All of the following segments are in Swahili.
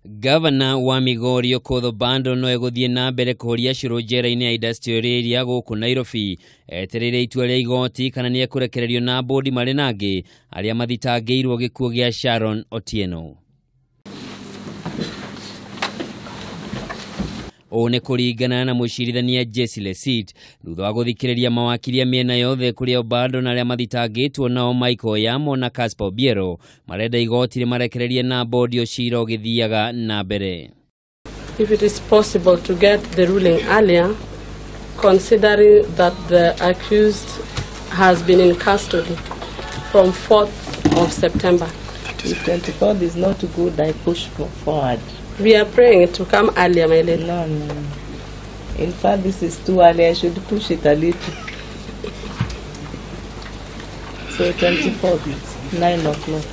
Ngavana wa Migori Okoth Obado no eguthii nambere kuhoria curu njera-ini ya industrial area guku Nairobi etereire itua ria igoti kana nimekurekererio na mbodi mari nangi aria mathitangitwo gikuu gia Sharon Otieno. One kuringana na mucirithania Jessi Lesiet thutha wa guthikiriria mawakilia miena yothe kuria Obado na aria mathitangitwo nao Michael Oyamo na Casper Obiero marenda igoti rimarekererie na mbodi ucira ugithiaga nambere. If it is possible to get the ruling earlier, considering that the accused has been in custody from 4th of September. If 24th is not good, I push forward. We are praying to come earlier, my lady. No. In fact, this is too early. I should push it a little. So 24th, 9 o'clock.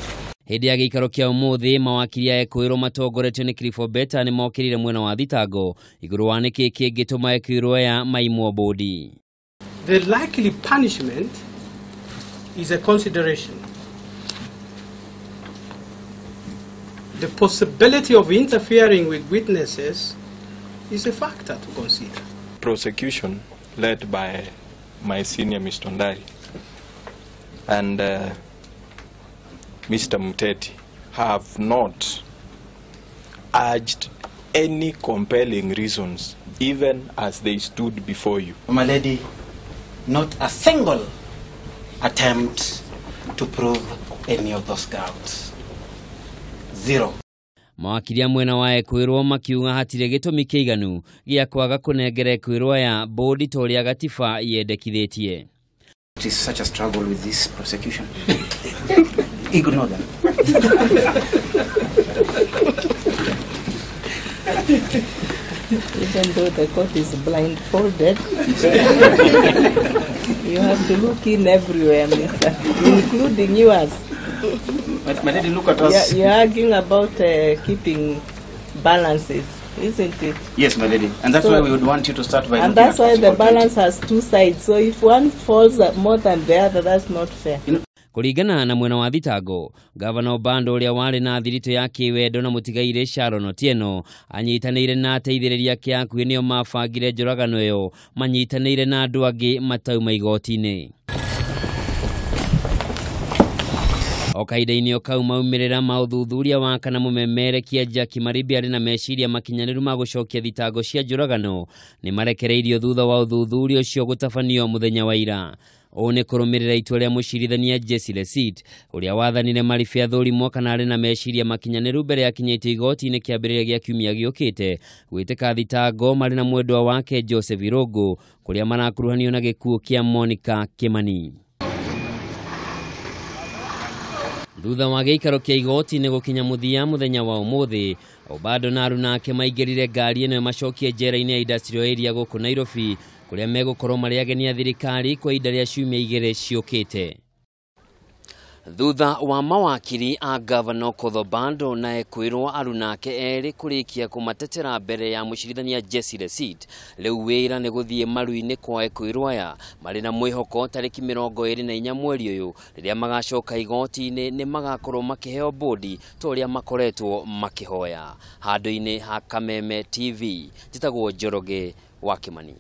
Hindi ya gikaro kia umuthi mawakilia ekuirwo matongoretio ni Kiribobeta ni mokirire mwena wa thitango iguru wa niki kingituma ekuirwo ya maimwo mbodi. The likely punishment is a consideration. The possibility of interfering with witnesses is a factor to consider. Prosecution led by my senior Mr. Ndari and Mr. Muteti have not urged any compelling reasons even as they stood before you. My lady, not a single attempt to prove any of those grounds. Zero. Mawakilia mwena wa ekuirwo makiuga hatire gitumi kiiganu gia kwaga kunengera ekuirwo ya mbodi toria gatiba yendekithitie. It is such a struggle with this prosecution. Ignore them. Even though the court is blindfolded, you have to look in everywhere, mister, including yours. But my lady, look at us. You're arguing about keeping balances, isn't it? Yes, my lady. And that's why we would want you to start by and that's why the balance has two sides. So if one falls more than the other, that's not fair. Kuringana na mwena wa thitango, Ngavana Obado uria wari na thirito ya kiwendo na mutigaire Sharon Otieno anyitanire na ateithiriria kia akuhi nio mabangire njoragano iyo manyitanire na andu angi matauma igoti-ini. Okaida-ini okau maumirira mauthuthuria wa kana mumemerekia Jackie Maribi ari na meciria makinyaniru ma gucokia thitango cia njoragano ni marekereirio thutha wa uthuthuria ucio gutafanio muthenya wa ira. One kurumirira itua ria mucirithania Jessi Lesiet uria wathanire marifi athurimo kana ari na meciria makinyaniru mbere ya kinyite igoti-ini kiambiriria gia kiumia giukite gwitika thitango mari na mwendwa wake Joseph Irogo kuria marakuruhanio na gikuu kia Monica Kimani. Thutha wa gikaro kia igoti ni gukinya muthia muthenya wa umuthi, Obado na aruna ake maigirire ngari eno macokie njera-ini ya industrial area guku Nairobi kuria megukorwo mari ageni a thirikari kwa ihinda ria ciumia igiri ciukite. Thutha wa mawakili a Ngavana Okoth Obado na ekuirwo aruna ake eri kurikia kumatetera mbere ya mucirithania Jessi Lesiet, riu wira ni guthie maru-ini kwa ekuirwo aya mari na mwihoko tareki 24 mweri uyu riria magacoka igoti-ini ni magakorwo makiheo mbodi toria makoretwo makihoya. Handu-ini ha Kameme TV njitagwo Njoroge wa Kimani.